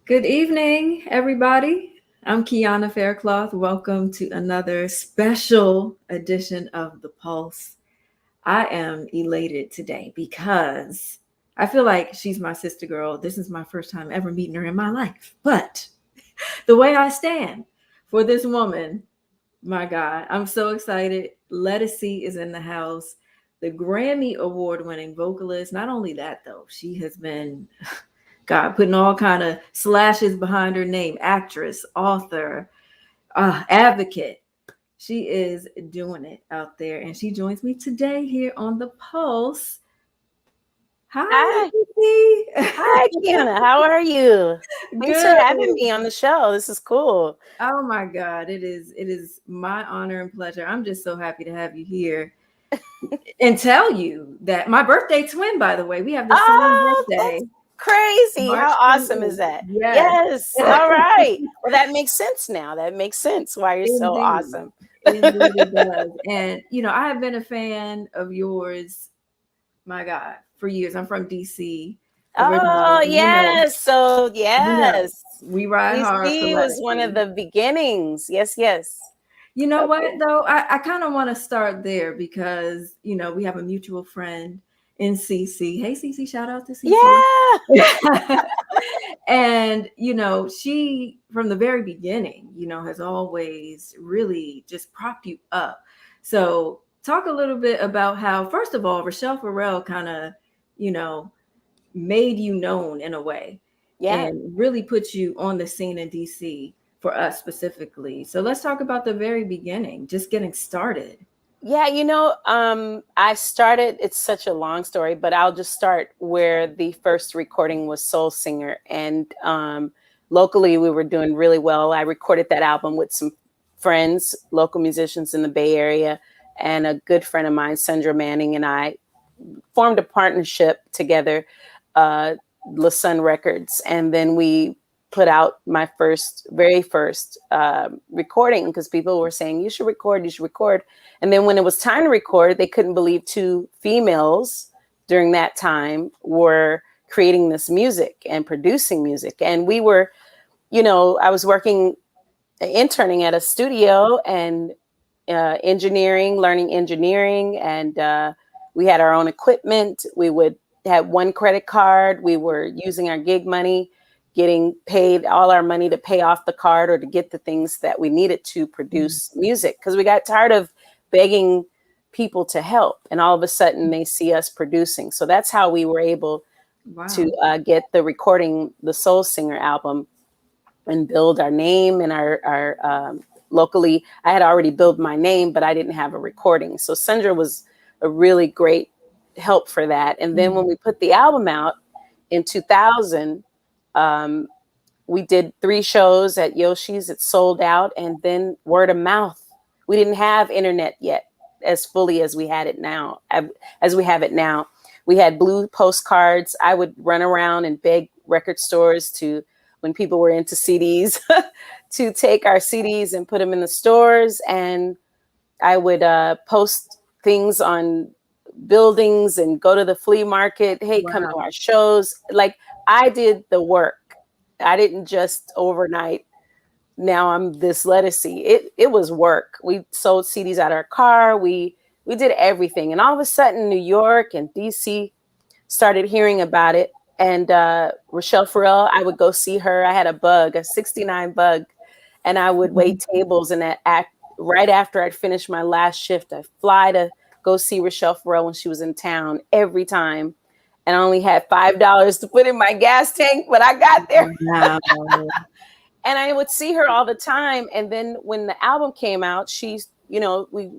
Good evening, everybody. I'm Keanna Faircloth. Welcome to another special edition of The Pulse. I am elated today because I feel like she's my sister girl. This is my first time ever meeting her in my life. But the way I stand for this woman, my God, I'm so excited. Ledisi is in the house, the Grammy Award winning vocalist. Not only that, though, she has been God, putting all kind of slashes behind her name, actress, author, advocate. She is doing it out there. And she joins me today here on The Pulse. Hi. Hi, Keanna. How are you? Thanks for having me on the show. This is cool. Oh my God. It is my honor and pleasure. I'm just so happy to have you here. And tell you that my birthday twin, by the way, we have the same birthday. Crazy. How awesome is that? Yes. All right. Well, that makes sense now. That makes sense why you're so awesome. It really does. And, I have been a fan of yours, my God, for years. I'm from DC. Oh, yes. So, yes. We ride hard. DC was one of the beginnings. Yes, yes. You know what, though? I kind of want to start there because, we have a mutual friend in CC. Hey, CC, shout out to CC. Yeah. And, she, from the very beginning, has always really just propped you up. So talk a little bit about how, first of all, Rochelle Farrell kind of, made you known in a way. Yeah. And really put you on the scene in DC for us specifically. So let's talk about the very beginning, just getting started. Yeah, I started, it's such a long story, but I'll just start where the first recording was Soul Singer. And locally, we were doing really well. I recorded that album with some friends, local musicians in the Bay Area, and a good friend of mine, Sandra Manning, and I formed a partnership together, La Sun Records. And then we put out my very first recording because people were saying, you should record. And then when it was time to record, they couldn't believe two females during that time were creating this music and producing music. And we were, I was interning at a studio and learning engineering. And we had our own equipment. We would have one credit card. We were using our gig money, getting paid all our money to pay off the card or to get the things that we needed to produce music because we got tired of begging people to help. And all of a sudden they see us producing. So that's how we were able to get the Soul Singer album and build our name and our locally. I had already built my name, but I didn't have a recording. So Sandra was a really great help for that. And then when we put the album out in 2000, we did 3 shows at Yoshi's. It sold out. And then word of mouth. We didn't have internet yet as fully as we had it now, as we have it now. We had blue postcards. I would run around and beg record stores when people were into CDs, to take our CDs and put them in the stores. And I would post things on buildings and go to the flea market. Hey, come to our shows. Like I did the work. I didn't just overnight. Now I'm this Ledisi. It was work. We sold CDs out of our car. We did everything. And all of a sudden, New York and DC started hearing about it. And Rochelle Farrell, I would go see her. I had a 69 Bug, and I would wait tables. And right after I'd finished my last shift, I'd fly to go see Rochelle Farrell when she was in town every time. And I only had $5 to put in my gas tank, but I got there. Wow. And I would see her all the time. And then when the album came out, we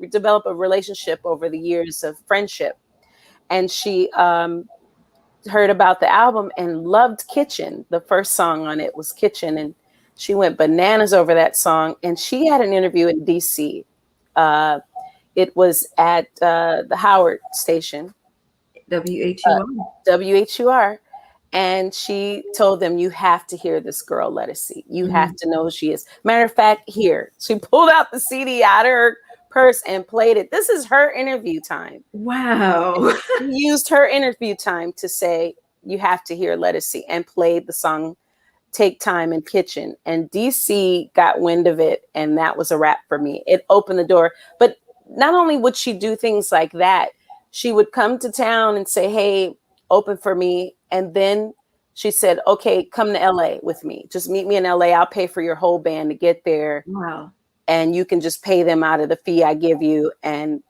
developed a relationship over the years of friendship. And she heard about the album and loved Kitchen. The first song on it was Kitchen. And she went bananas over that song. And she had an interview in DC. It was at the Howard station. WHUR. And she told them, you have to hear this girl, Ledisi. You have to know who she is. Matter of fact, here. She pulled out the CD out of her purse and played it. This is her interview time. Wow. She used her interview time to say, you have to hear Ledisi, and played the song take time in kitchen. And DC got wind of it, and that was a wrap for me. It opened the door. But not only would she do things like that, she would come to town and say, hey, open for me. And then she said, okay, come to LA with me. Just meet me in LA. I'll pay for your whole band to get there. Wow. And you can just pay them out of the fee I give you. And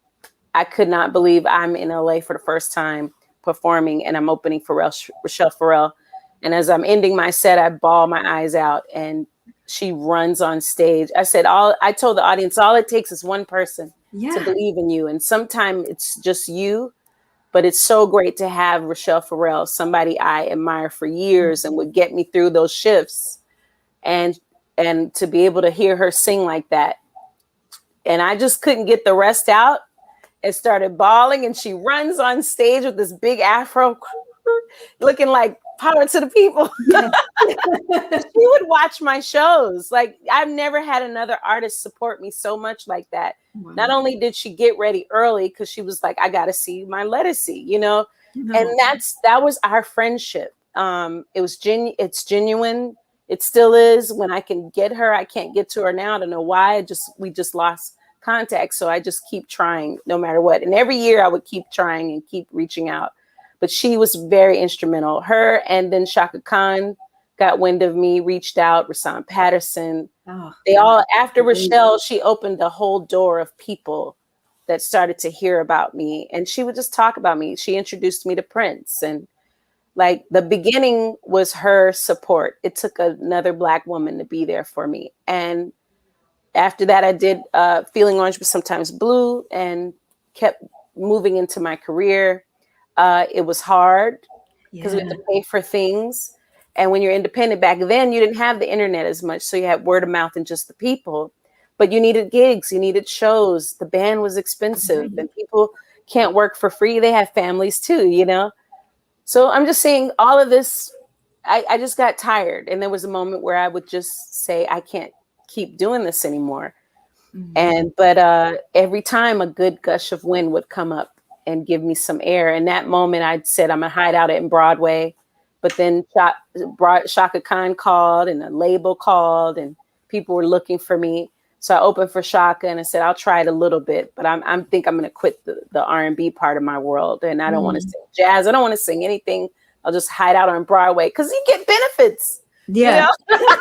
I could not believe I'm in LA for the first time performing, and I'm opening for Rochelle Farrell. And as I'm ending my set, I bawl my eyes out, and she runs on stage. I told the audience, all it takes is one person to believe in you. And sometimes it's just you, but it's so great to have Rochelle Farrell, somebody I admire for years and would get me through those shifts, and to be able to hear her sing like that. And I just couldn't get the rest out and started bawling. And she runs on stage with this big afro looking like power to the people. She would watch my shows. Like, I've never had another artist support me so much like that. Wow. Not only did she get ready early, because she was like, I got to see my Ledisi, you know? And that was our friendship. It's genuine. It still is. When I can get her, I can't get to her now. I don't know why. We just lost contact. So I just keep trying no matter what. And every year I would keep trying and keep reaching out. But she was very instrumental. Her, and then Shaka Khan got wind of me, reached out, Rasan Patterson. After Rochelle, she opened a whole door of people that started to hear about me. And she would just talk about me. She introduced me to Prince. And like, the beginning was her support. It took another Black woman to be there for me. And after that, I did Feeling Orange but Sometimes Blue, and kept moving into my career. It was hard because we had to pay for things. And when you're independent back then, you didn't have the internet as much. So you had word of mouth and just the people. But you needed gigs, you needed shows. The band was expensive, and people can't work for free. They have families too, you know? So I'm just saying, all of this, I just got tired. And there was a moment where I would just say, I can't keep doing this anymore. But every time a good gush of wind would come up and give me some air. And that moment I said, I'm gonna hide out in Broadway. But then Shaka Khan called, and a label called, and people were looking for me. So I opened for Shaka, and I said, I'll try it a little bit, but I think I'm gonna quit the R&B part of my world. And I don't want to sing jazz. I don't want to sing anything. I'll just hide out on Broadway, because you get benefits. Yeah. You know?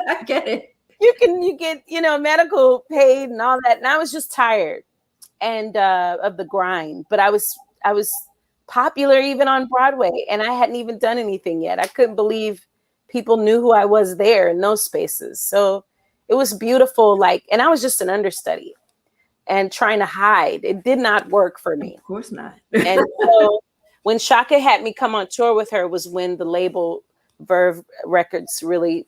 I get it. You get, medical paid and all that. And I was just tired and of the grind. But I was popular even on Broadway, and I hadn't even done anything yet. I couldn't believe people knew who I was there in those spaces. So it was beautiful. And I was just an understudy and trying to hide. It did not work for me. Of course not. And so when Shaka had me come on tour with her was when the label Verve Records really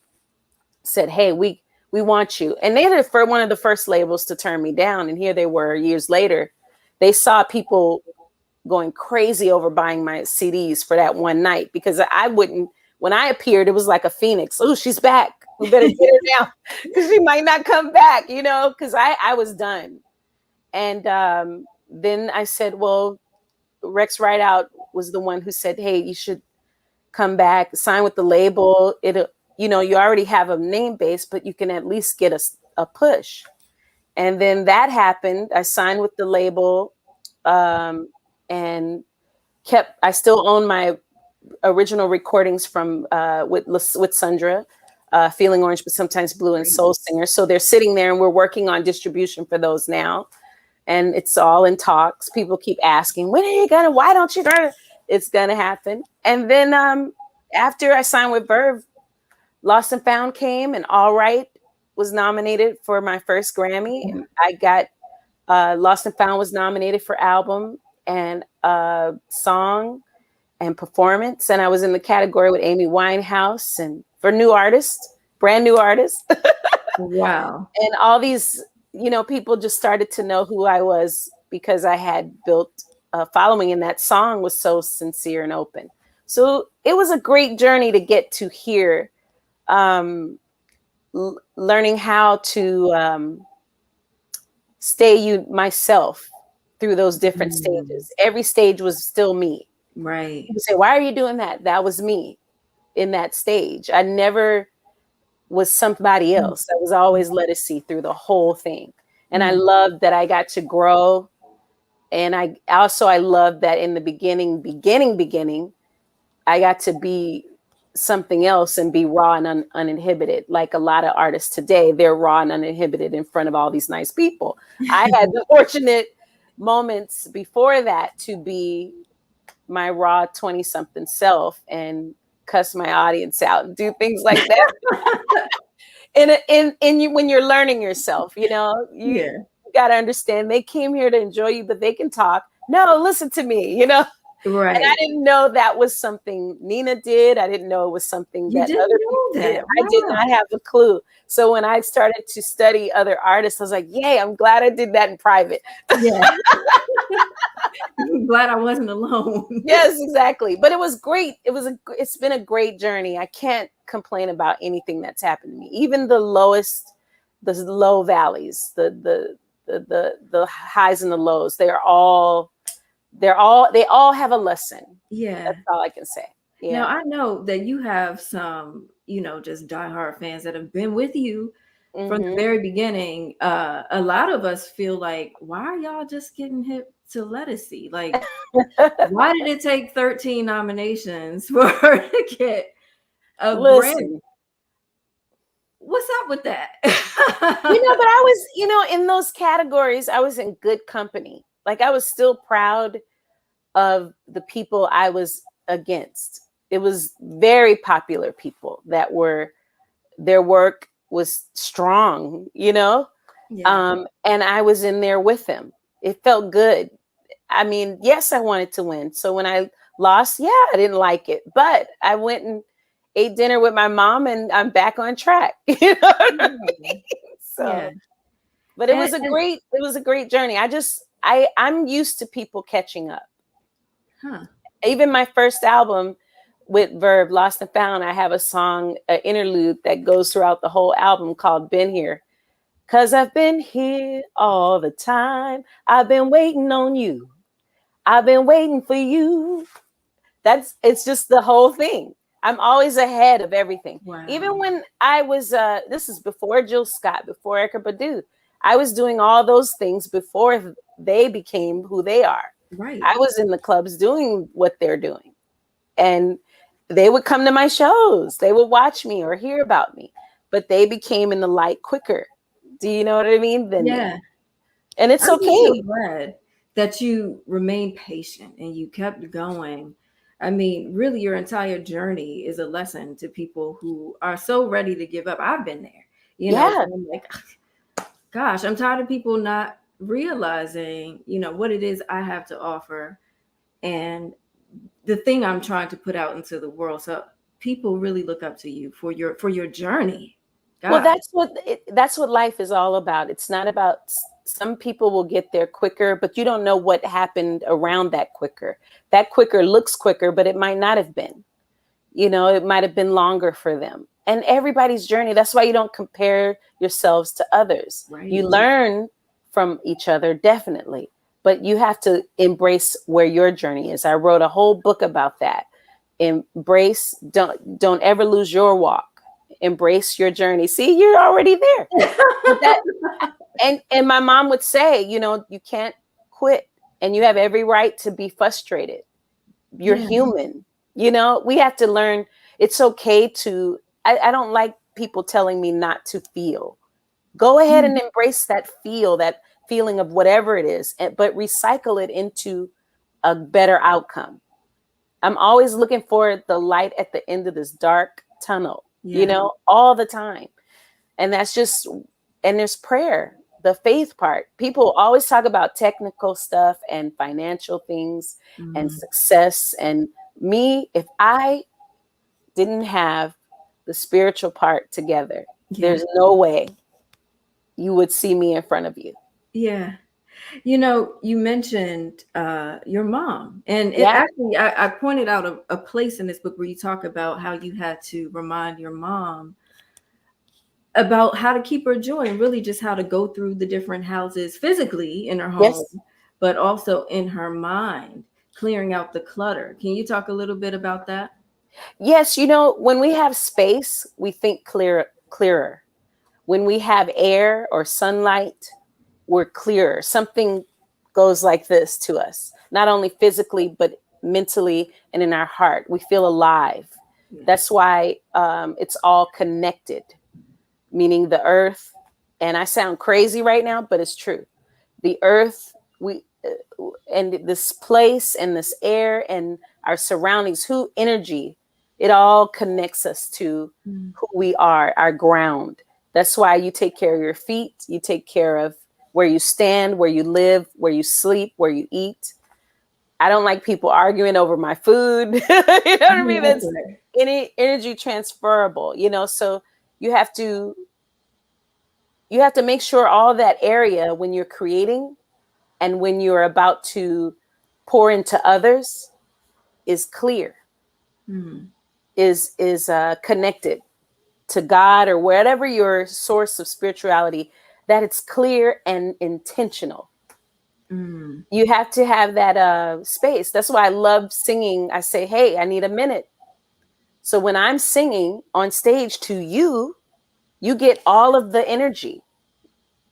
said, hey, we want you. And they were one of the first labels to turn me down. And here they were years later. They saw people going crazy over buying my CDs for that one night, because when I appeared, it was like a phoenix. Oh, she's back. We better get her now, because she might not come back, because I was done. And then I said, well, Rex Rideout was the one who said, hey, you should come back, sign with the label. You already have a name base, but you can at least get a push. And then that happened. I signed with the label, and I still own my original recordings from with Sandra, Feeling Orange but Sometimes Blue, and Soul Singer. So they're sitting there, and we're working on distribution for those now. And it's all in talks. People keep asking, why don't you try to? It's gonna happen. And then after I signed with Verve, Lost and Found came, and All Right was nominated for my first Grammy. And I got Lost and Found was nominated for album and song and performance. And I was in the category with Amy Winehouse and for new artists, brand new artists. Wow. And all these, people just started to know who I was, because I had built a following, and that song was so sincere and open. So it was a great journey to get to here, learning how to stay myself through those different stages. Every stage was still me. Right. People say, why are you doing that? That was me. in that stage. I never was somebody else. I was always Ledisi through the whole thing. And I loved that I got to grow. And I love that in the beginning, I got to be something else and be raw and uninhibited. Like a lot of artists today, they're raw and uninhibited in front of all these nice people. I had the fortunate moments before that to be my raw 20-something self and cuss my audience out and do things like that. When you're learning yourself, you got to understand they came here to enjoy you, but they can talk. No, listen to me, Right. And I didn't know that was something Nina did. I didn't know it was something that other people did. Wow. I did not have a clue. So when I started to study other artists, I was like, yay, I'm glad I did that in private. Yeah. I'm glad I wasn't alone. Yes, exactly. But it was great. It's been a great journey. I can't complain about anything that's happened to me. Even the low valleys, the highs and the lows, they all have a lesson. Yeah. That's all I can say. Yeah. Now I know that you have some, just diehard fans that have been with you from the very beginning. A lot of us feel like, why are y'all just getting hip to Ledisi? Like, why did it take 13 nominations for her to get a Grammy? What's up with that? But I was, in those categories, I was in good company. Like I was still proud of the people I was against. It was very popular people that their work was strong, Yeah. And I was in there with them. It felt good. I mean, yes, I wanted to win. So when I lost, I didn't like it, but I went and ate dinner with my mom and I'm back on track. You know what I mean? So, but it was a great journey. I'm used to people catching up. Huh. Even my first album with Verve, Lost and Found, I have a song, an interlude that goes throughout the whole album called Been Here. 'Cause I've been here all the time. I've been waiting on you. I've been waiting for you. It's just the whole thing. I'm always ahead of everything. Wow. Even when I was, this is before Jill Scott, before Erykah Badu, I was doing all those things before they became who they are. Right. I was in the clubs doing what they're doing. And they would come to my shows. They would watch me or hear about me. But they became in the light quicker. Do you know what I mean? Yeah. And it's okay. I'm so glad that you remained patient and you kept going. I mean, really, your entire journey is a lesson to people who are so ready to give up. I've been there, I'm like, gosh, I'm tired of people not realizing, what it is I have to offer and the thing I'm trying to put out into the world. So people really look up to you for your journey. God. Well, that's what life is all about. It's not about, some people will get there quicker, but you don't know what happened around that quicker. That quicker looks quicker, but it might not have been. It might have been longer for them. And everybody's journey, that's why you don't compare yourselves to others. Right. You learn from each other, definitely, but you have to embrace where your journey is. I wrote a whole book about that. Embrace, don't ever lose your walk. Embrace your journey. See, you're already there. And my mom would say, you can't quit and you have every right to be frustrated. You're human. We have to learn. It's okay to, I don't like people telling me not to feel. Go ahead and embrace that feeling of whatever it is, but recycle it into a better outcome. I'm always looking for the light at the end of this dark tunnel. All the time. And that's just, and there's prayer, the faith part. People always talk about technical stuff and financial things and success. And me, if I didn't have the spiritual part together, there's no way you would see me in front of you. Yeah. You mentioned your mom, and it actually, I pointed out a place in this book where you talk about how you had to remind your mom about how to keep her joy and really just how to go through the different houses physically in her home, but also in her mind, clearing out the clutter. Can you talk a little bit about that? Yes, when we have space, we think clearer. When we have air or sunlight, we're clearer. Something goes like this to us, not only physically, but mentally and in our heart. We feel alive. Yeah. That's why it's all connected, meaning the earth. And I sound crazy right now, but it's true. The earth, and this place and this air and our surroundings, energy, it all connects us to who we are, our ground. That's why you take care of your feet. You take care of where you stand, where you live, where you sleep, where you eat. I don't like people arguing over my food. You know what I mean? That's any energy transferable, so you have to make sure all that area when you're creating and when you're about to pour into others is clear, is connected to God or whatever your source of spirituality, that it's clear and intentional. You have to have that space. That's why I love singing. I say, hey, I need a minute. So when I'm singing on stage to you, you get all of the energy.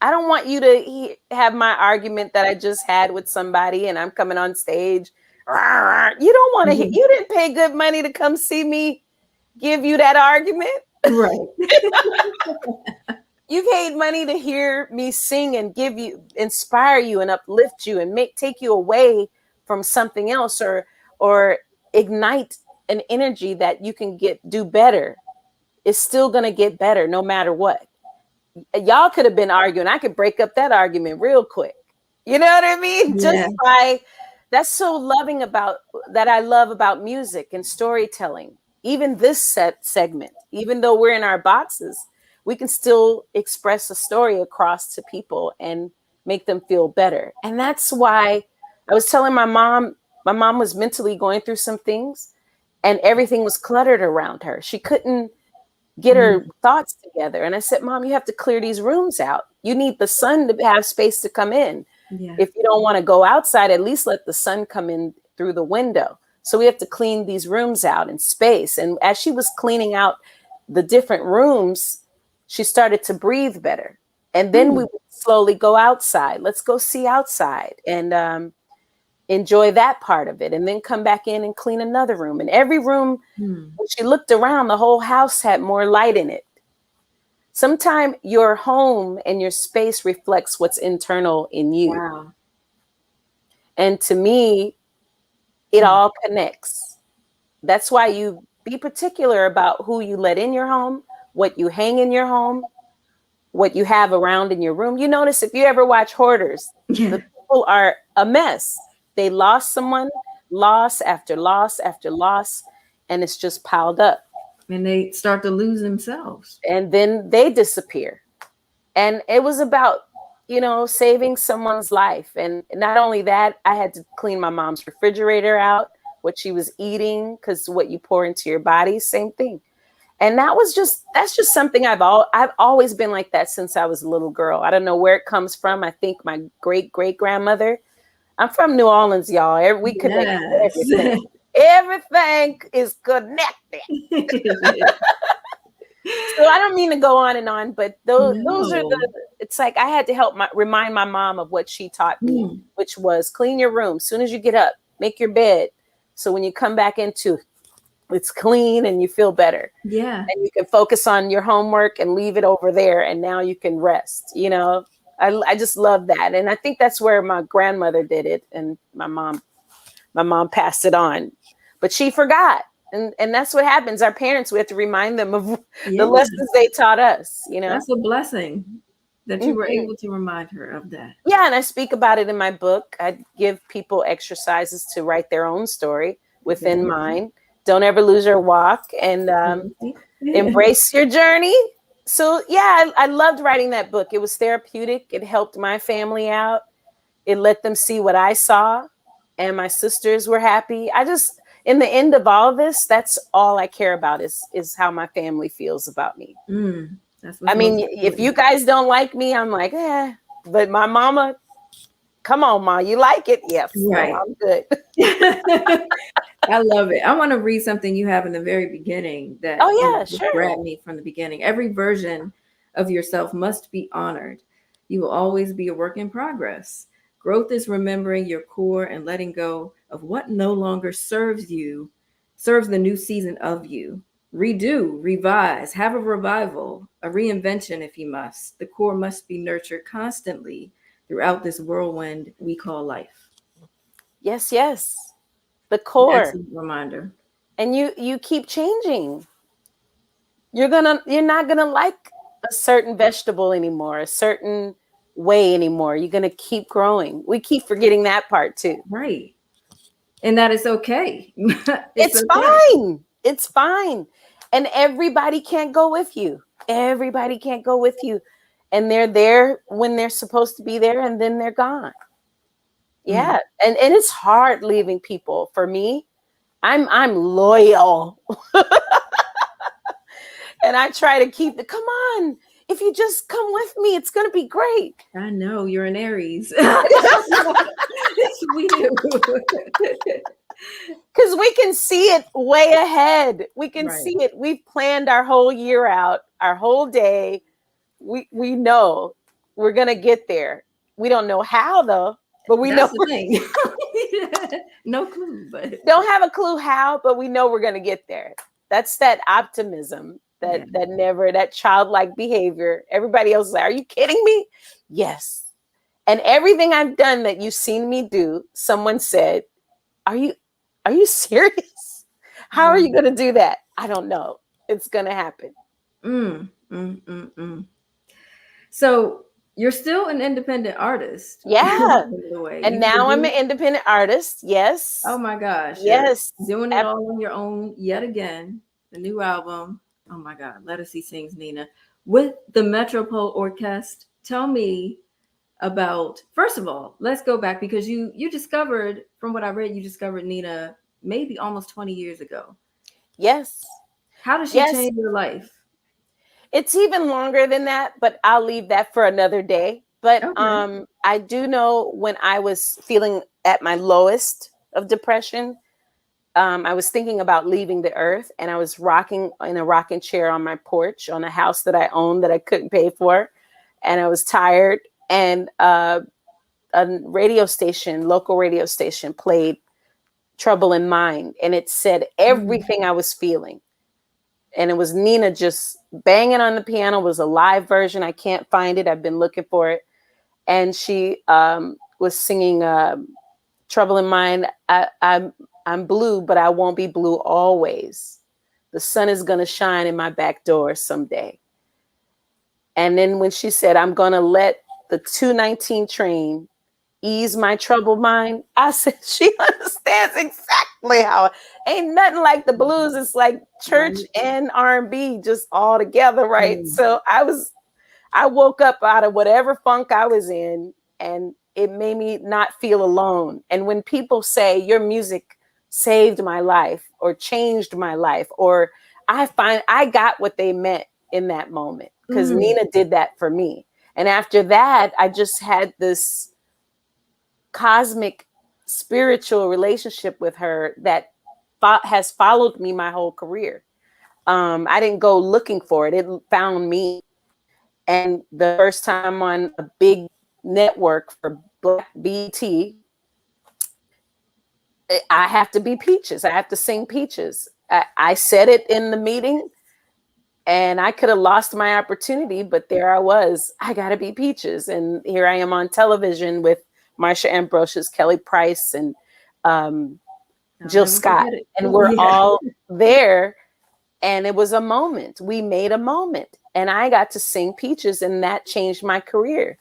I don't want you to have my argument that I just had with somebody and I'm coming on stage. You don't want to hear. You didn't pay good money to come see me give you that argument. Right. You paid money to hear me sing and inspire you and uplift you and take you away from something else or ignite an energy that you can do better. It's still going to get better no matter what. Y'all could have been arguing. I could break up that argument real quick. You know what I mean? Yeah. Just by that's so loving that I love about music and storytelling. Even this segment, even though we're in our boxes, we can still express a story across to people and make them feel better. And that's why I was telling my mom was mentally going through some things and everything was cluttered around her. She couldn't get her thoughts together. And I said, Mom, you have to clear these rooms out. You need the sun to have space to come in. Yeah. If you don't want to go outside, at least let the sun come in through the window. So we have to clean these rooms out in space. And as she was cleaning out the different rooms, she started to breathe better. And then we would slowly go outside. Let's go see outside and enjoy that part of it. And then come back in and clean another room. And every room, when she looked around, the whole house had more light in it. Sometimes your home and your space reflects what's internal in you. Wow. And to me, it all connects. That's why you be particular about who you let in your home, what you hang in your home, what you have around in your room. You notice if you ever watch Hoarders, the people are a mess. They lost someone, loss after loss after loss, and it's just piled up. And they start to lose themselves. And then they disappear. And it was about, saving someone's life. And not only that, I had to clean my mom's refrigerator out, what she was eating, because what you pour into your body, same thing. And that's just something I've always been like that since I was a little girl. I don't know where it comes from. I think my great-great-grandmother. I'm from New Orleans, y'all. We connect everything. Everything is connected. So I don't mean to go on and on, but those are it's like I had to remind my mom of what she taught me, which was clean your room. As soon as you get up, make your bed. So when you come back into it's clean and you feel better. Yeah. And you can focus on your homework and leave it over there. And now you can rest, I just love that. And I think that's where my grandmother did it. And my mom passed it on, but she forgot. And that's what happens. Our parents, we have to remind them of the lessons they taught us, That's a blessing that you were able to remind her of that. Yeah. And I speak about it in my book. I give people exercises to write their own story within mine. Don't ever lose your walk and embrace your journey. So, I loved writing that book. It was therapeutic. It helped my family out. It let them see what I saw, and my sisters were happy. In the end of all this, that's all I care about is how my family feels about me. If you guys don't like me, I'm like, but my mama Come on, Ma, you like it? Yes. Right. No, I'm good. I love it. I want to read something you have in the very beginning that Oh yeah, just sure. grabbed me from the beginning. Every version of yourself must be honored. You will always be a work in progress. Growth is remembering your core and letting go of what no longer serves you, serves the new season of you. Redo, revise, have a revival, a reinvention if you must. The core must be nurtured constantly throughout this whirlwind we call life. Yes, yes. The An core. excellent reminder. And you keep changing. You're not gonna like a certain vegetable anymore, a certain way anymore. You're gonna keep growing. We keep forgetting that part too. Right. And that is okay. It's It's okay. fine. It's fine. And everybody can't go with you. Everybody can't go with you. And they're there when they're supposed to be there, and then they're gone. Yeah. And it's hard leaving people. For me, I'm loyal. And I try to keep come on. If you just come with me, it's gonna be great. I know you're an Aries. Yes, we do. Because we can see it way ahead. We can Right. see it. We've planned our whole year out, our whole day. We know we're gonna get there. We don't know how though, but we That's know the thing. No clue, but don't have a clue how, but we know we're gonna get there. That's that optimism, yeah. that childlike behavior. Everybody else is like, are you kidding me? Yes. And everything I've done that you've seen me do, someone said, Are you serious? How are you gonna do that? I don't know. It's gonna happen. So you're still an independent artist. Yeah. The way. And You now I'm an produce- independent artist. Yes. Oh my gosh. Yes. You're doing it all on your own yet again. The new album. Oh my God. Ledisi Sings Nina with the Metropole Orkest. Tell me about, first of all, let's go back because you discovered, from what I read, you discovered Nina maybe almost 20 years ago. Yes. How did she change your life? It's even longer than that, but I'll leave that for another day. But Okay. I do know when I was feeling at my lowest of depression, I was thinking about leaving the earth, and I was rocking in a rocking chair on my porch on a house that I owned that I couldn't pay for. And I was tired. And a local radio station played Trouble in Mind. And it said everything I was feeling. And it was Nina just banging on the piano. It was a live version. I can't find it. I've been looking for it. And she was singing Trouble in Mind. I'm blue, but I won't be blue always. The sun is going to shine in my back door someday. And then when she said, I'm going to let the 219 train ease my troubled mind, I said, she understands exactly how. Ain't nothing like the blues. It's like church and R&B just all together, right? So I woke up out of whatever funk I was in, and it made me not feel alone. And when people say your music saved my life or changed my life, or I got what they meant in that moment, because Nina did that for me. And after that, I just had this cosmic spiritual relationship with her that has followed me my whole career. I didn't go looking for it. It found me. And the first time on a big network for Black BT, I have to be Peaches. I have to sing Peaches. I said it in the meeting, and I could have lost my opportunity, but there I was. I got to be Peaches. And here I am on television with Marsha Ambrosius, Kelly Price, and Jill Scott. And we're all there. And it was a moment. We made a moment. And I got to sing Peaches, and that changed my career.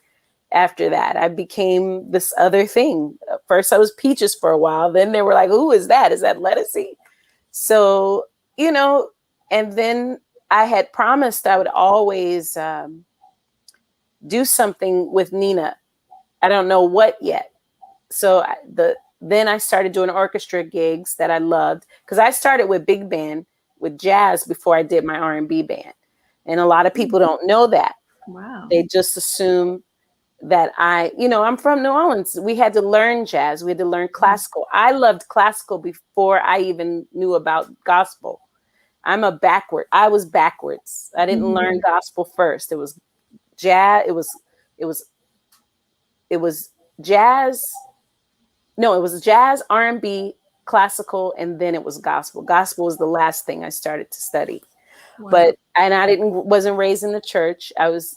After that, I became this other thing. First, I was Peaches for a while. Then they were like, who is that? Is that Ledisi? So, and then I had promised I would always do something with Nina. I don't know what yet. So then I started doing orchestra gigs that I loved, because I started with big band, with jazz, before I did my R&B band. And a lot of people don't know that. Wow. They just assume that I'm from New Orleans. We had to learn jazz. We had to learn classical. I loved classical before I even knew about gospel. I was backwards. I didn't learn gospel first. It was jazz. It was, it was jazz. No, it was jazz, R&B, classical, and then it was gospel. Gospel was the last thing I started to study. Wow. And I wasn't raised in the church. I was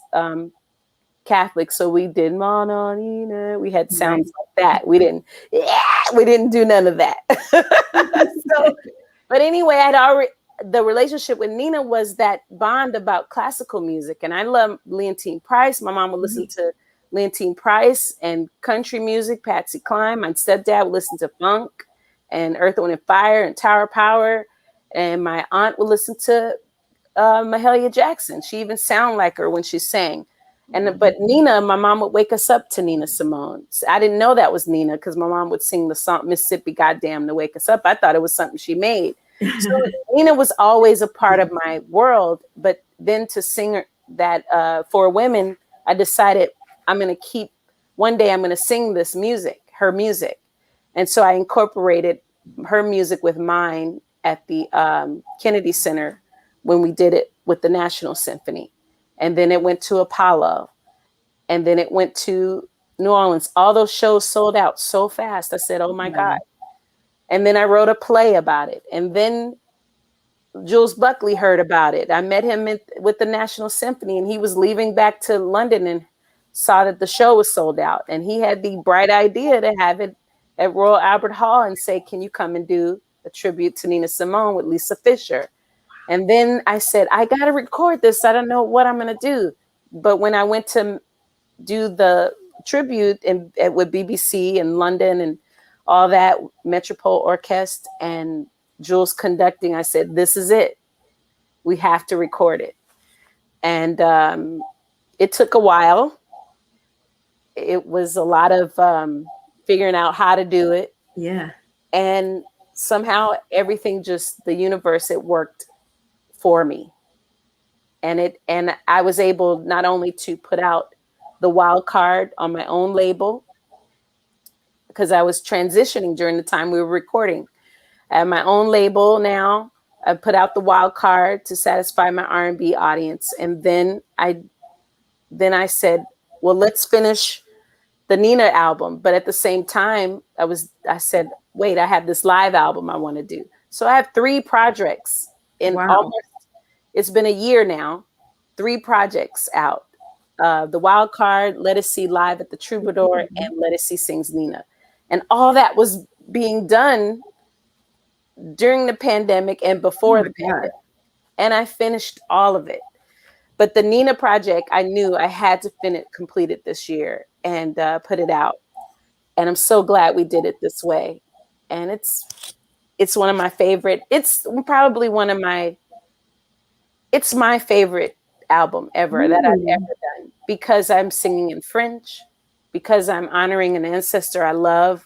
Catholic, so we did Mana Nina. We had sounds like that. We didn't do none of that. But anyway, the relationship with Nina was that bond about classical music, and I love Leontine Price. My mom would listen to Leontine Price and country music, Patsy Cline. My stepdad would listen to funk and Earth, Wind and Fire and Tower Power, and my aunt would listen to Mahalia Jackson. She even sounded like her when she sang. But Nina, my mom would wake us up to Nina Simone. I didn't know that was Nina because my mom would sing the song Mississippi Goddamn to wake us up. I thought it was something she made. So Nina was always a part of my world. But then to sing that for women, I decided one day I'm going to sing this music, her music. And so I incorporated her music with mine at the Kennedy Center when we did it with the National Symphony. And then it went to Apollo. And then it went to New Orleans. All those shows sold out so fast. I said, oh my God. And then I wrote a play about it. And then Jules Buckley heard about it. I met him with the National Symphony, and he was leaving back to London and saw that the show was sold out. And he had the bright idea to have it at Royal Albert Hall and say, can you come and do a tribute to Nina Simone with Lisa Fisher? And then I said, I got to record this. I don't know what I'm going to do. But when I went to do the tribute with BBC in London and all that, Metropole Orkest and Jules conducting, I said, this is it. We have to record it. And it took a while. It was a lot of figuring out how to do it. Yeah. And somehow everything the universe, it worked for me. And I was able not only to put out the Wild Card on my own label, because I was transitioning during the time we were recording. I have my own label now. I put out the Wild Card to satisfy my R&B audience. And then I said, well, let's finish the Nina album. But at the same time, I said, wait, I have this live album I want to do. So I have 3 projects it's been a year now, 3 projects out. The Wild Card, Ledisi Live at the Troubadour, and Ledisi Sings Nina. And all that was being done during the pandemic and before the pandemic. And I finished all of it. But the Nina project, I knew I had to complete it this year and put it out. And I'm so glad we did it this way. And it's one of my favorite. It's probably it's my favorite album ever that I've ever done, because I'm singing in French, because I'm honoring an ancestor I love.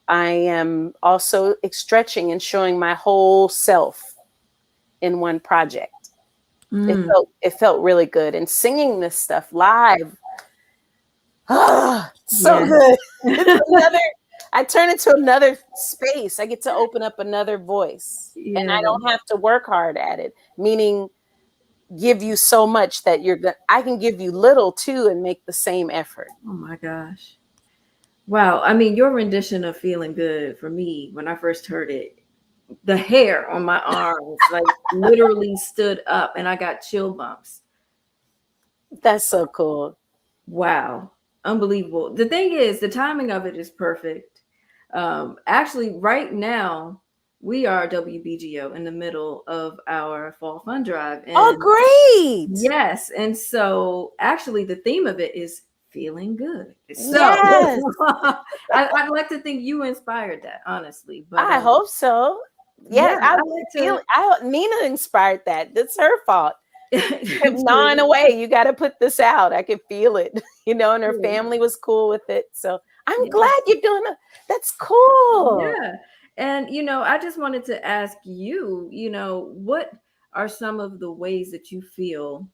I am also stretching and showing my whole self in one project. It felt really good. And singing this stuff live, good. I turn into another space. I get to open up another voice, and I don't have to work hard at it, meaning give you so much that I can give you little too and make the same effort. Oh my gosh. Wow. I mean, your rendition of Feeling Good, for me, when I first heard it, the hair on my arms like literally stood up and I got chill bumps. That's so cool. Wow. Unbelievable. The thing is, the timing of it is perfect. Actually, right now, we are WBGO in the middle of our fall fund drive. And oh, great. Yes. And so actually the theme of it is feeling good. So yes. I'd like to think you inspired that, honestly. But I hope so. Nina inspired that. That's her fault. Gnawing away. You got to put this out. I can feel it, and her family was cool with it. So I'm glad you're doing it. That's cool. Yeah. And, I just wanted to ask you, what are some of the ways that you feel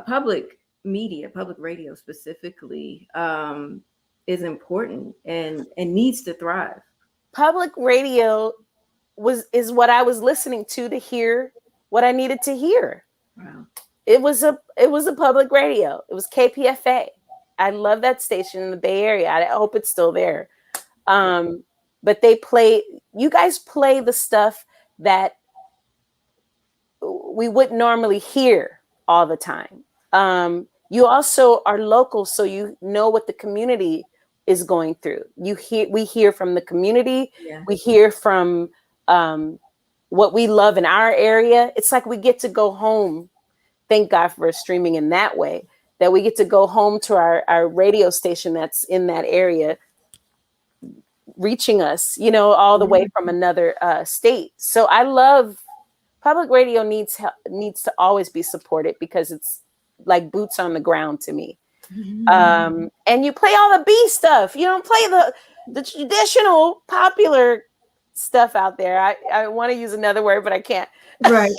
public media, public radio specifically, is important and needs to thrive. Public radio is what I was listening to hear what I needed to hear. Wow. It was a public radio. It was KPFA. I love that station in the Bay Area. I hope it's still there. But you guys play the stuff that we wouldn't normally hear all the time. You also are local, so you know what the community is going through. We hear from the community. Yeah. We hear from what we love in our area. It's like we get to go home. Thank God for streaming in that way, that we get to go home to our radio station that's in that area, reaching us, all the way from another state. So I love public radio needs to always be supported because it's like boots on the ground to me. And you play all the B stuff. You don't play the traditional popular stuff out there. I want to use another word, but I can't. Right.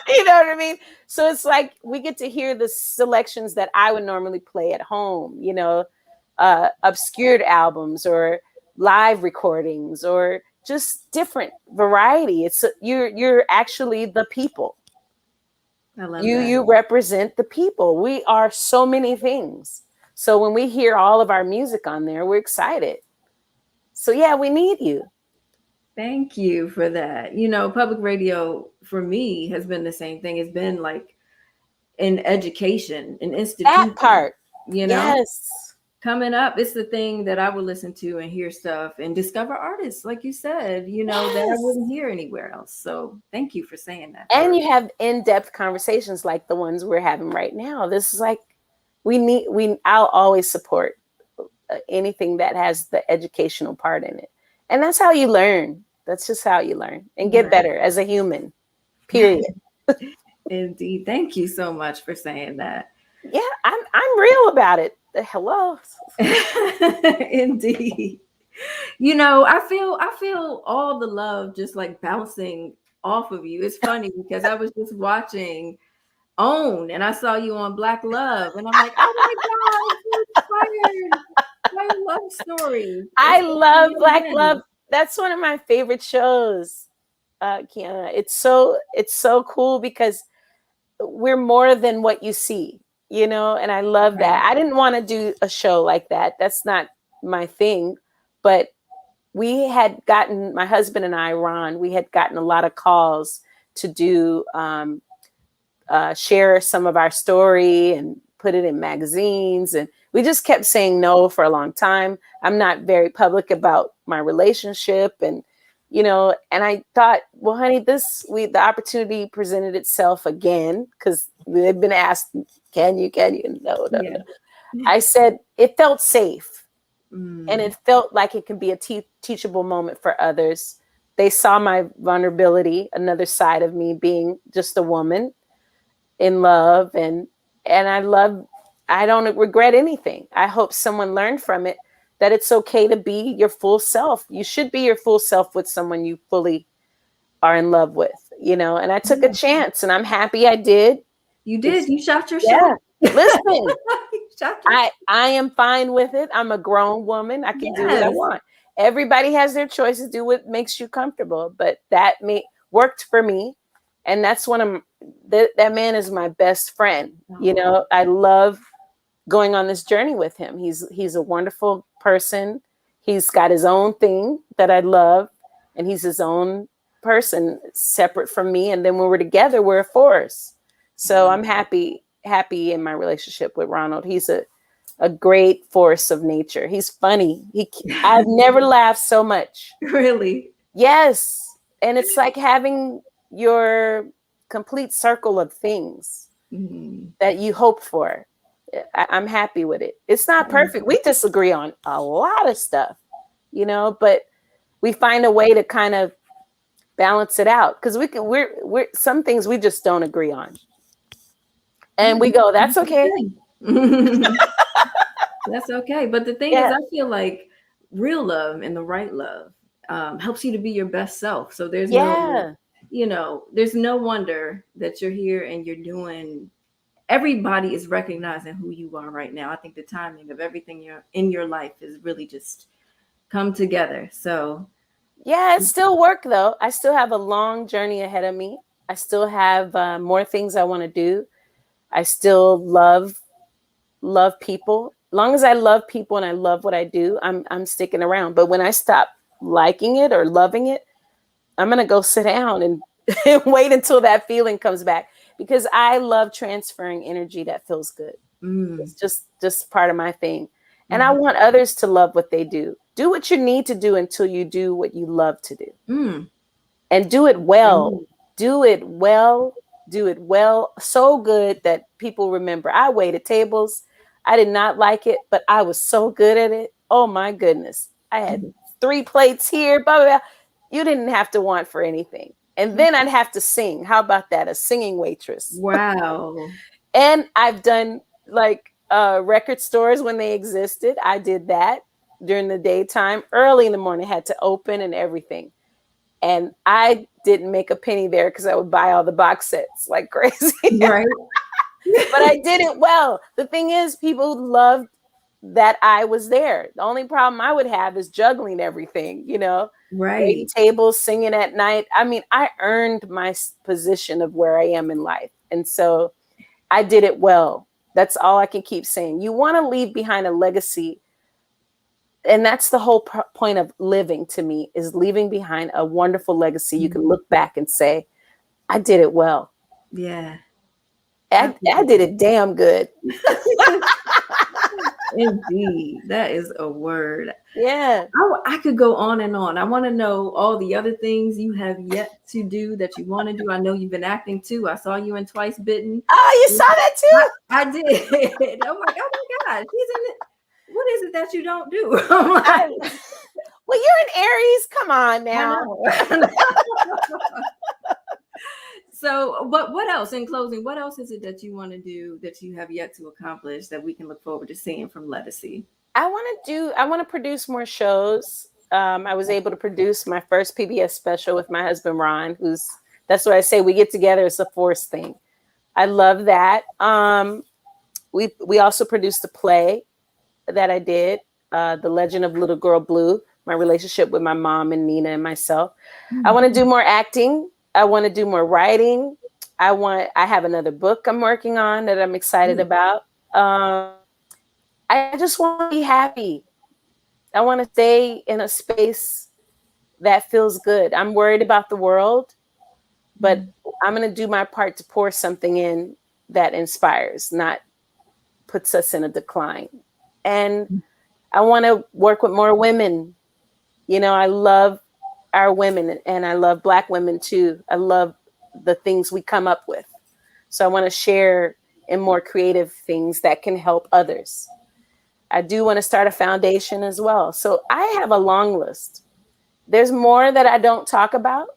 You know what I mean? So it's like we get to hear the selections that I would normally play at home, obscured albums or live recordings or just different variety. It's you're actually the people. I love you. that. You represent the people. We are so many things. So when we hear all of our music on there, we're excited. So yeah, we need you. Thank you for that. Public radio for me has been the same thing. It's been like an education, an institution. That part. Yes. Coming up, it's the thing that I would listen to and hear stuff and discover artists, like you said, that I wouldn't hear anywhere else. So thank you for saying that. And you have in-depth conversations like the ones we're having right now. This is like, I'll always support anything that has the educational part in it. And that's how you learn. That's just how you learn and get better as a human, period. Indeed. Thank you so much for saying that. Yeah, I'm real about it. Hello. Indeed. I feel all the love just like bouncing off of you. It's funny because I was just watching OWN and I saw you on Black Love and I'm like, oh my God, I'm so inspired by your love story. I love Black Love. That's one of my favorite shows, Keanna. It's so cool because we're more than what you see, and I love that. I didn't want to do a show like that. That's not my thing. But my husband and I, Ron, we had gotten a lot of calls to do, share some of our story and put it in magazines. And we just kept saying no for a long time. I'm not very public about my relationship. And, and I thought, well, honey, the opportunity presented itself again because they've been asked, can you? No. I said, it felt safe. And it felt like it could be a teachable moment for others. They saw my vulnerability, another side of me being just a woman in love. And I don't regret anything. I hope someone learned from it that it's okay to be your full self. You should be your full self with someone you fully are in love with, and I took a chance and I'm happy I did. You did. You shot your shot. Listen, I am fine with it. I'm a grown woman. I can do what I want. Everybody has their choices. Do what makes you comfortable. But that worked for me. And that's one of that man is my best friend. I love going on this journey with him. He's a wonderful person. He's got his own thing that I love. And he's his own person separate from me. And then when we're together, we're a force. So I'm happy in my relationship with Ronald. He's a great force of nature. He's funny. I've never laughed so much. Really? Yes. And it's like having your complete circle of things that you hope for. I'm happy with it. It's not perfect. We disagree on a lot of stuff, but we find a way to kind of balance it out because we're some things we just don't agree on. And we go, that's okay. That's okay. But the thing is, I feel like real love and the right love helps you to be your best self. So there's there's no wonder that you're here and you're doing everybody is recognizing who you are right now. I think the timing of everything in your life is really just come together. So Yeah, it's still work though. I still have a long journey ahead of me. I still have more things I want to do. I still love people. Long as I love people and I love what I do, I'm sticking around. But when I stop liking it or loving it, I'm gonna go sit down and, and wait until that feeling comes back, because I love transferring energy that feels good. mm, It's just part of my thing. And I mhm, want others to love what they do. Do what you need to do until you do what you love to do. mm, And do it well. mm. Do it well. Do it well. So good that people remember. I waited tables. I did not like it, but I was so good at it. Oh my goodness. I had 3 plates here, blah, blah, blah. You didn't have to want for anything. And then I'd have to sing. How about that? A singing waitress. Wow. And I've done like record stores when they existed. I did that during the daytime. Early in the morning, had to open and everything. And I didn't make a penny there because I would buy all the box sets like crazy. Right. But I did it well. The thing is, people loved that I was there. The only problem I would have is juggling everything, waiting Right. tables, singing at night. I mean, I earned my position of where I am in life. And so I did it well. That's all I can keep saying. You want to leave behind a legacy. And that's the whole point of living to me, is leaving behind a wonderful legacy. You can look back and say, I did it well. Yeah. I did it damn good. Indeed. That is a word. Yeah. I could go on and on. I want to know all the other things you have yet to do that you want to do. I know you've been acting too. I saw you in Twice Bitten. Oh, you saw that too? I did. I'm like, oh my God, she's in it. What is it that you don't do? I'm like, well, you're an Aries. Come on now. I know. So, but what else in closing? What else is it that you want to do that you have yet to accomplish that we can look forward to seeing from Ledisi? I want to produce more shows. I was able to produce my first PBS special with my husband, Ron, that's what I say, we get together. It's a force thing. I love that. We also produced a play that I did, The Legend of Little Girl Blue, my relationship with my mom and Nina and myself. I want to do more acting. I want to do more writing. I have another book I'm working on that I'm excited about. I just want to be happy. I want to stay in a space that feels good. I'm worried about the world, but I'm going to do my part to pour something in that inspires, not puts us in a decline. And I want to work with more women. I love our women, and I love Black women too. I love the things we come up with. So I want to share in more creative things that can help others. I do want to start a foundation as well. So I have a long list. There's more that I don't talk about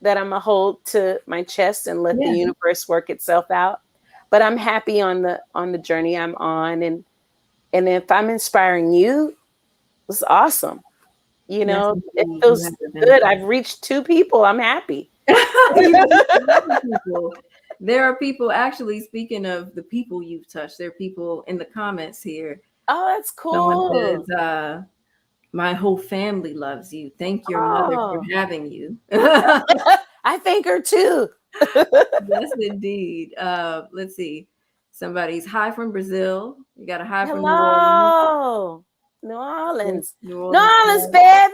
that I'm gonna hold to my chest and let the universe work itself out. But I'm happy on the journey I'm on, and if I'm inspiring you, it's awesome. It feels good. I've reached 2 people. I'm happy. There are people, actually, speaking of the people you've touched, there are people in the comments here. Oh, that's cool. Someone says, my whole family loves you. Thank your mother for having you. I thank her too. Yes, indeed. Let's see. Somebody's hi from Brazil. You got a hi from New Orleans. New Orleans. New Orleans, baby.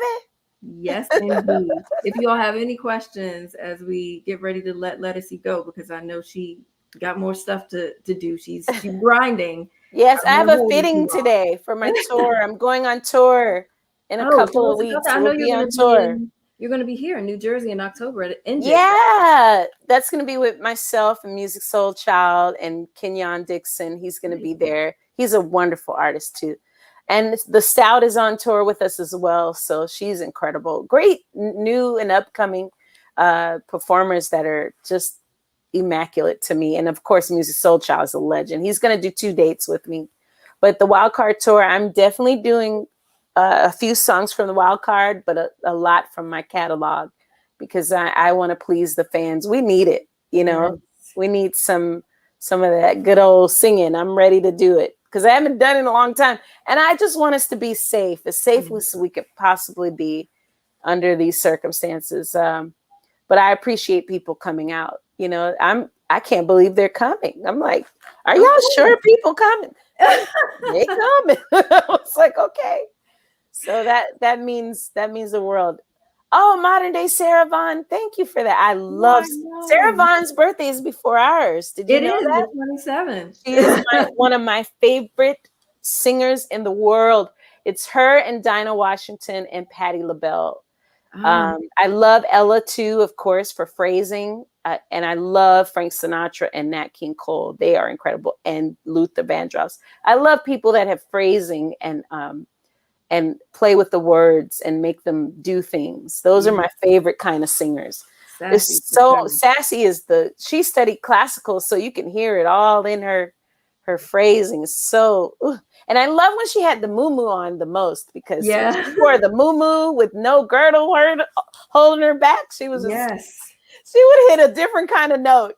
Yes, indeed. If you all have any questions as we get ready to let Ledisi go, because I know she got more stuff to do. She's grinding. Yes, I have a fitting today for my tour. I'm going on tour in a couple of weeks. I know you're on tour. You're going to be here in New Jersey in October at NJ. Yeah, that's going to be with myself and Music Soul Child and Kenyon Dixon. He's going to be there. He's a wonderful artist too. And the Stout is on tour with us as well. So she's incredible. Great new and upcoming performers that are just immaculate to me. And of course, Music Soul Child is a legend. He's going to do 2 dates with me. But the Wildcard Tour, I'm definitely doing a few songs from the Wildcard, but a lot from my catalog, because I want to please the fans. We need it. We need some some of that good old singing. I'm ready to do it because I haven't done it in a long time. And I just want us to be safe as we could possibly be under these circumstances. But I appreciate people coming out. You know, I can't believe they're coming. I'm like, are y'all sure people coming? They coming. I was like, okay. So that means the world. Oh, modern day Sarah Vaughan. Thank you for that. I love Sarah Vaughan's birthday is before ours. Did you know that? The 27th. She is one of my favorite singers in the world. It's her and Dinah Washington and Patti LaBelle. I love Ella too, of course, for phrasing. And I love Frank Sinatra and Nat King Cole. They are incredible. And Luther Vandross. I love people that have phrasing and play with the words and make them do things. Those are my favorite kind of singers. Sassy she studied classical, so you can hear it all in her phrasing. And I love when she had the muumuu on the most, because she wore the muumuu with no girdle holding her back. She was she would hit a different kind of note.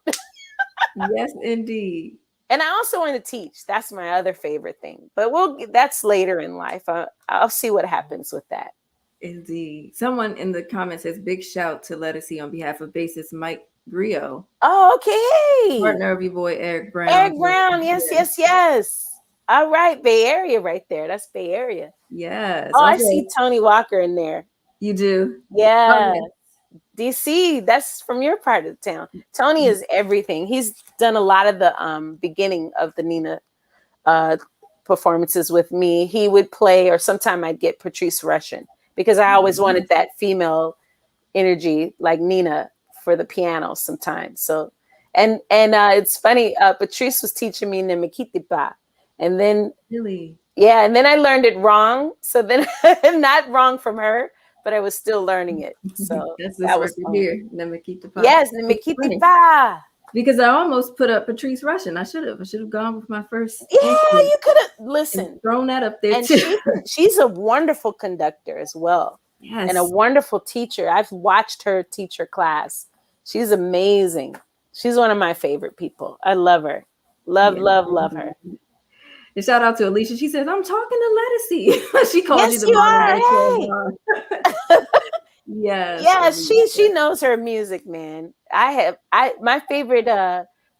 Yes, indeed. And I also want to teach. That's my other favorite thing. But that's later in life. I'll see what happens with that. Indeed. Someone in the comments says, big shout to Ledisi on behalf of bassist Mike Brio. Oh, okay. Partner of your boy, Eric Brown. Eric Brown. Yes. All right. Bay Area right there. That's Bay Area. Yes. Oh, okay. I see Tony Walker in there. You do? Yeah. Oh, DC, that's from your part of the town. Tony is everything. He's done a lot of the beginning of the Nina performances with me. He would play, or sometime I'd get Patrice Rushen, because I always wanted that female energy like Nina for the piano sometimes. So, and it's funny, Patrice was teaching me Nemekitipa, and then and then I learned it wrong. So then not wrong from her, but I was still learning it. So that was here. Nemekitipa. Yes, Nemekitipa. Because I almost put up Patrice Rushen. I should have gone with my first. Yeah, you could have listened. Thrown that up there and too. She's a wonderful conductor as well. Yes. And a wonderful teacher. I've watched her teach her class. She's amazing. She's one of my favorite people. I love her. Love her. And shout out to Alicia. She says, I'm talking to Ledisi. She called you the modern. Yes. Yes, she knows her music, man. My favorite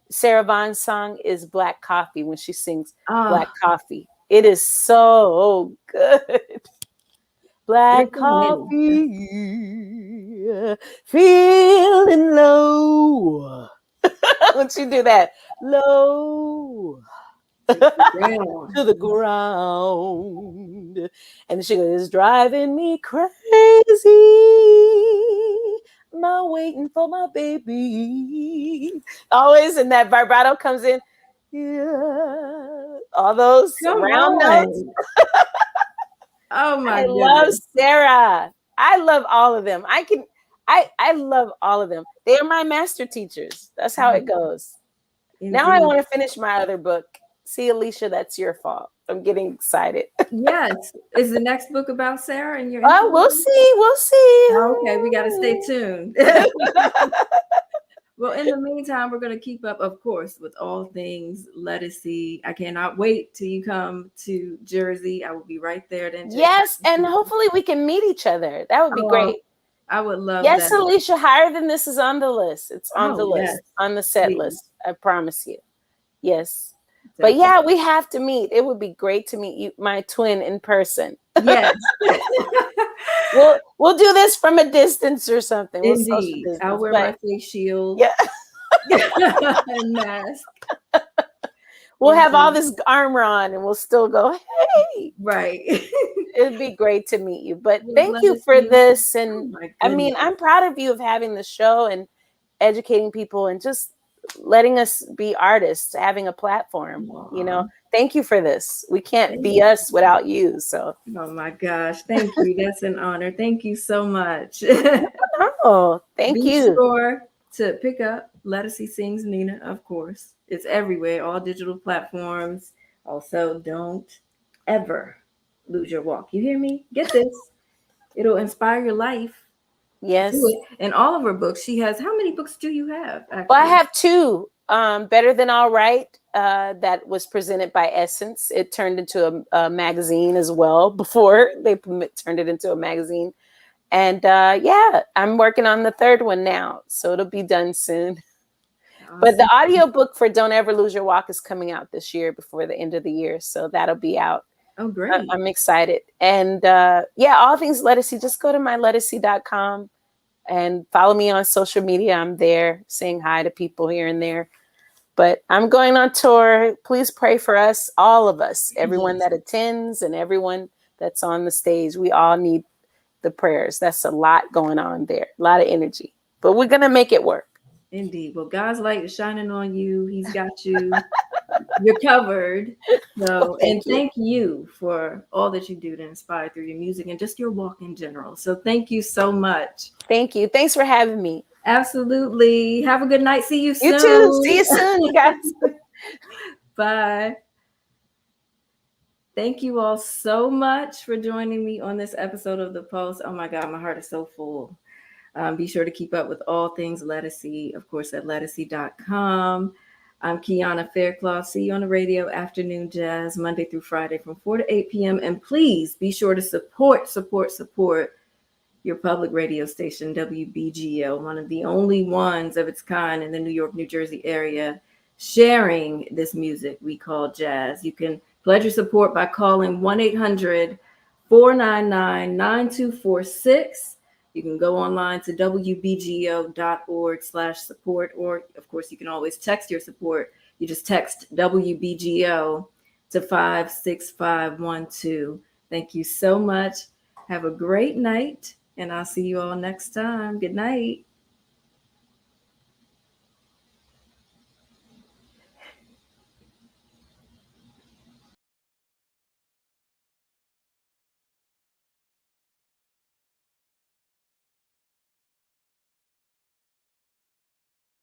Sarah Vaughan song is Black Coffee, when she sings Black Coffee. It is so good. Black coffee, feeling low. When she do that, low to the ground, and she goes, it's driving me crazy. I'm waiting for my baby. Always, and that vibrato comes in. Yeah, all those round notes. Oh my God. I love Sarah. I love all of them. I love all of them. They are my master teachers. That's how it goes. Indeed. Now I want to finish my other book. See, Alicia, that's your fault. I'm getting excited. Yes. Is the next book about Sarah and your? Oh, we'll see. Okay, we got to stay tuned. Well, in the meantime, we're going to keep up, of course, with all things Ledisi. I cannot wait till you come to Jersey. I will be right there then. Yes, and hopefully we can meet each other. That would be great. I would love that. Yes, Alicia, Higher Than This is on the list. It's on the list, on the set list. I promise you. Yes. But yeah, we have to meet. It would be great to meet you, my twin, in person. Yes. We'll do this from a distance or something. Indeed. I'll wear my face shield. Yeah. And mask. We'll have all this armor on and we'll still go, hey. Right. It'd be great to meet you. But thank you for this. And I mean, I'm proud of you of having the show and educating people and just letting us be artists, having a platform. You know, thank you for this. We can't be us without you. So, oh my gosh, thank you. That's an honor. Thank you so much. Oh, thank you. Be sure to pick up Ledisi Sings Nina, of course. It's everywhere, all digital platforms. Also, don't ever lose your walk. You hear me? Get this. It'll inspire your life. Yes. And all of her books, she has, how many books do you have? Actually? Well, I have 2. Better Than All Right, that was presented by Essence. It turned into a magazine as well before they turned it into a magazine. And yeah, I'm working on the third one now, so it'll be done soon. Awesome. But the audiobook for Don't Ever Lose Your Walk is coming out this year before the end of the year, so that'll be out. Oh, great. I'm excited. And yeah, all things Ledisi, just go to myledisi.com and follow me on social media. I'm there saying hi to people here and there. But I'm going on tour. Please pray for us, all of us, everyone that attends and everyone that's on the stage. We all need the prayers. That's a lot going on there, a lot of energy. But we're going to make it work. Indeed. Well, God's light is shining on you. He's got you. You're covered. So, thank you for all that you do to inspire through your music and just your walk in general. So thank you so much. Thank you. Thanks for having me. Absolutely. Have a good night. See you soon. You too. See you soon, you guys. Bye. Thank you all so much for joining me on this episode of The Pulse. Oh my God, my heart is so full. Be sure to keep up with all things Ledisi, of course, at ledisi.com. I'm Keanna Faircloth. See you on the radio, Afternoon Jazz, Monday through Friday from 4 to 8 p.m. And please be sure to support your public radio station, WBGO, one of the only ones of its kind in the New York, New Jersey area, sharing this music we call jazz. You can pledge your support by calling 1-800-499-9246. You can go online to wbgo.org/support, or of course, you can always text your support. You just text WBGO to 56512. Thank you so much. Have a great night, and I'll see you all next time. Good night.